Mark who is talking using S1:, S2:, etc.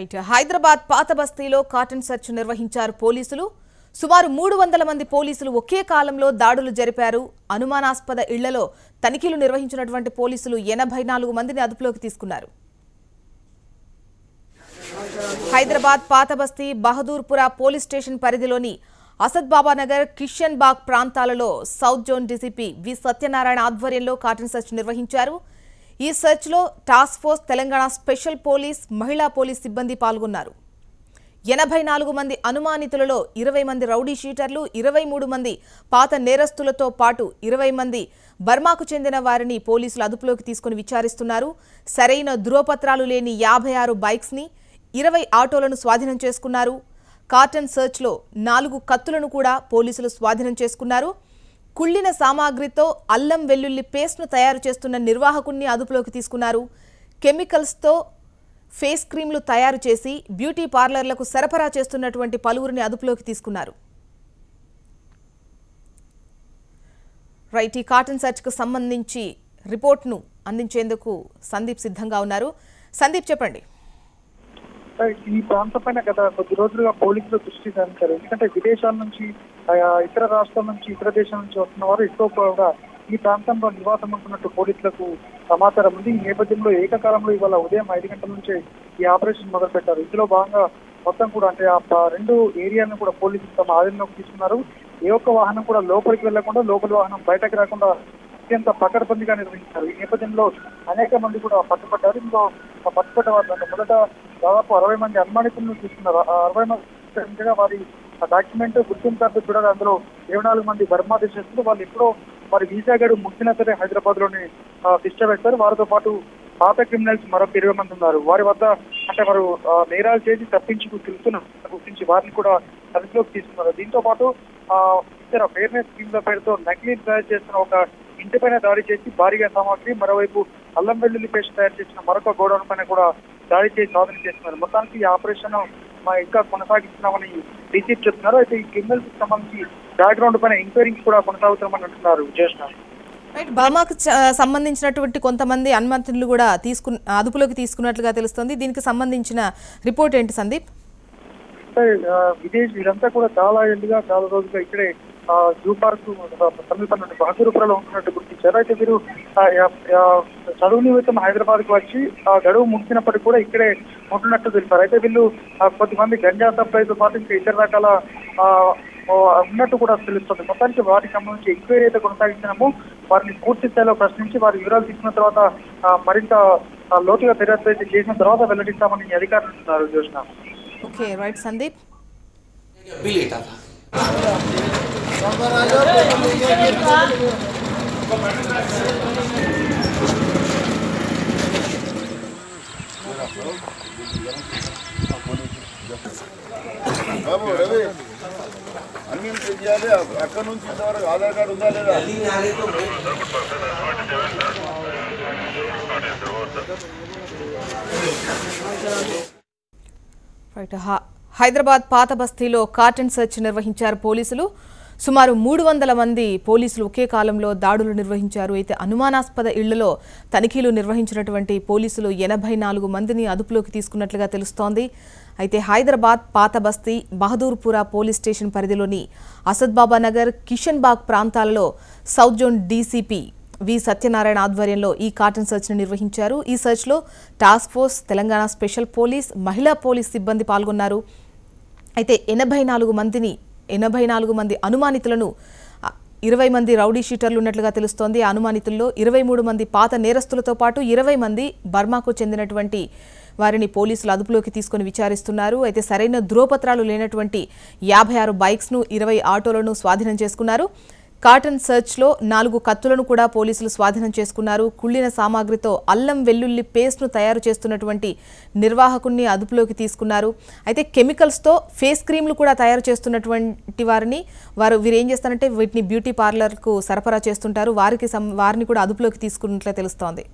S1: Right Hyderabad పాత బస్తీలో cotton search నిర్వహించారు పోలీసులు. సుమారు 300 మంది పోలీసులు ఒకే కాలంలో దాడులు జరిపారు. అనుమానాస్పద ఇళ్లలో తనిఖీలు నిర్వహించినటువంటి పోలీసులు 84 మందిని అదుపులోకి తీసుకున్నారు. హైదరాబాద్ పాత బస్తీ బహదూర్పురా పోలీస్ స్టేషన్ పరిధిలోని అసద్ బాబా నగర్, కిషన్ బాగ్ ప్రాంతాలలో సౌత్ జోన్ డీసీపీ వి సత్యనారాయణ ఆధ్వర్యంలో కాటన్ సెర్చ్ నిర్వహించారు. ఈ సెర్చ్ లో task force, Telangana special police, మహిళా పోలీస్ సిబ్బంది పాల్గొన్నారు. 84 మంది అనుమానితులలో 20 మంది రౌడీ షీటర్లు, 23 మంది పాత నేరస్తులతో పాటు 20 మంది బర్మాకు చెందిన వారిని పోలీసులు అదుపులోకి తీసుకుని విచారిస్తున్నారు. సరైన ధృవపత్రాలు లేని 56 బైక్స్ ని, 20 ఆటోలను స్వాధీనం చేసుకున్నారు. కాటన్ సెర్చ్ లో 4 కత్తులను కూడా పోలీసులు స్వాధీనం చేసుకున్నారు. కుళ్ళిన సామాగ్రితో అల్లం వెల్లుల్లి పేస్ట్ ను తయారు చేస్తున్న నిర్వాహకుణ్ణి అదుపులోకి తీసుకున్నారు. కెమికల్స్ తో ఫేస్ క్రీమ్లు తయారు చేసి బ్యూటీ పార్లర్లకు సరఫరా చేస్తున్నటువంటి పలువురిని అదుపులోకి తీసుకున్నారు. రైట్, ఈ కాటన్ సెర్చ్ కు సంబంధించి రిపోర్ట్ను అందించేందుకు సందీప్ సిద్ధంగా ఉన్నారు. సందీప్, చెప్పండి.
S2: ఈ ప్రాంతం పైన గత కొద్ది రోజులుగా పోలీసులు దృష్టి సారించారు. ఎందుకంటే విదేశాల నుంచి, ఇతర రాష్ట్రాల నుంచి, ఇతర దేశాల నుంచి వస్తున్న వారు ఎక్కువ కూడా ఈ ప్రాంతంలో నివాసం ఉంటున్నట్టు పోలీసులకు సమాచారం ఉంది. ఈ నేపథ్యంలో ఏకకాలంలో ఇవాళ ఉదయం 5 గంటల నుంచి ఈ ఆపరేషన్ మొదలు పెట్టారు. ఇందులో భాగంగా మొత్తం కూడా అంటే ఆ 2 ఏరియాలను కూడా పోలీసులు తమ ఆధీనంలోకి తీసుకున్నారు. ఏ ఒక్క వాహనం కూడా లోపలికి వెళ్లకుండా, లోపలి వాహనం బయటకు రాకుండా అత్యంత పకడ్బందీగా నిర్వహించారు. ఈ నేపథ్యంలో అనేక మంది కూడా పట్టుబడ్డారు. ఇందులో పట్టుబడ్డ వారు మొదట దాదాపు 60 మంది అనుమానితులను తీసుకున్నారు. 60 మంది వారి డాక్యుమెంట్, గుర్తింపు కార్డు చూడాలి. అందులో 24 మంది బర్మా దేశస్తులు. వాళ్ళు ఎప్పుడో వారి వీసా గడువు ముగిసినా సరే హైదరాబాద్ లోని శిక్ష వేస్తారు. వారితో పాటు పాత క్రిమినల్స్ మరొక 20 మంది ఉన్నారు. వారి వద్ద అంటే వారు నేరాలు చేసి తప్పించుకు తిరుగుతున్నారు గుర్తించి వారిని కూడా అదుపులోకి తీసుకున్నారు. దీంతో పాటు ఇతర ఫెయిర్నెస్ స్కీమ్ల పేరుతో నకిలీ తయారు చేస్తున్న ఒక ఇంటిపైన దాడి చేసి భారీగా సామాగ్రి, మరోవైపు అల్లం వెల్లుల్లి పేస్ట్ తయారు చేసిన మరొక గోడౌన్ పైన కూడా దాడి చేసి సాధన చేస్తున్నారు. మొత్తానికి ఈ ఆపరేషన్ ఇంకా కొనసాగిస్తున్నామని డీసీపీ చెప్తున్నారు. అయితే ఈ క్రిమినల్స్ కి సంబంధించి బ్యాక్గ్రౌండ్ పైన ఎంక్వైరీకి కూడా కొనసాగుతామని అంటున్నారు.
S1: బర్మాకు సంబంధించినటువంటి కొంతమంది అనుమతులు కూడా అదుపులోకి తీసుకున్నట్లుగా తెలుస్తోంది. దీనికి సంబంధించిన రిపోర్ట్ ఏంటి సందీప్?
S2: వీరంతా కూడా చాలా ఏళ్ళుగా, చాలా రోజులుగా ఇక్కడే జూ పార్క్ సమీపంలో బహదూర్పురలో ఉంటున్నట్టు గుర్తించారు. అయితే వీరు చదువు నిమిత్తం హైదరాబాద్ కు వచ్చి గడువు ముగిసినప్పటికీ కూడా ఇక్కడే ఉంటున్నట్టు తెలిపారు. అయితే వీళ్ళు కొద్దిమంది గంజా సప్లైతో పాటు ఇంకా ఇతర రకాల ఉన్నట్టు కూడా తెలుస్తుంది. మొత్తానికి వాటికి సంబంధించి ఎంక్వైరీ అయితే కొనసాగించినాము. వారిని పూర్తి స్థాయిలో ప్రశ్నించి వారి వివరాలు తీసుకున్న తర్వాత మరింత లోతుగా దర్యాప్తు అయితే చేసిన తర్వాత వెల్లడిస్తామని అధికారులు అంటున్నారు. జోష్న.
S1: Okay, right Sandeep.
S3: బాబు రవి అన్ని చేయాలి. అక్కడ నుంచి ఇంతవరకు ఆధార్ కార్డు ఉందా లేదా?
S1: రైట్, హైదరాబాద్ పాత బస్తీలో కాటన్ సెర్చ్ నిర్వహించారు పోలీసులు. సుమారు 300 మంది పోలీసులు ఒకే కాలంలో దాడులు నిర్వహించారు. అయితే అనుమానాస్పద ఇళ్లలో తనిఖీలు నిర్వహించినటువంటి పోలీసులు 84 మందిని అదుపులోకి తీసుకున్నట్లుగా తెలుస్తోంది. అయితే హైదరాబాద్ పాత బస్తీ బహదూర్పురా పోలీస్ స్టేషన్ పరిధిలోని అసద్ బాబా నగర్, కిషన్ బాగ్ ప్రాంతాలలో సౌత్ జోన్ డీసీపీ వి సత్యనారాయణ ఆధ్వర్యంలో ఈ కాటన్ సెర్చ్ ను నిర్వహించారు. ఈ సెర్చ్ లో task force, Telangana special police, మహిళా పోలీస్ సిబ్బంది పాల్గొన్నారు. అయితే 84 మంది అనుమానితులను, 20 మంది రౌడీ షీటర్లు ఉన్నట్లుగా తెలుస్తోంది. అనుమానితుల్లో 23 మంది పాత నేరస్తులతో పాటు 20 మంది బర్మాకు చెందినటువంటి వారిని పోలీసులు అదుపులోకి తీసుకుని విచారిస్తున్నారు. అయితే సరైన ధృవపత్రాలు లేనటువంటి 56 బైక్స్ ను, 20 ఆటోలను స్వాధీనం చేసుకున్నారు. కాటన్ సెర్చ్ లో 4 కత్తులను కూడా పోలీసులు స్వాధీనం చేసుకున్నారు. కుళ్ళిన సామాగ్రితో అల్లం వెల్లుల్లి పేస్ట్ ను తయారు చేస్తున్నటువంటి నిర్వాహకుణ్ణి అదుపులోకి తీసుకున్నారు. అయితే కెమికల్స్ తో ఫేస్ క్రీమ్లు కూడా తయారు చేస్తున్నటువంటి వీరు ఏం చేస్తారంటే వీటిని బ్యూటీ పార్లర్ కు సరఫరా చేస్తుంటారు. వారిని కూడా అదుపులోకి తీసుకున్నట్లే తెలుస్తోంది.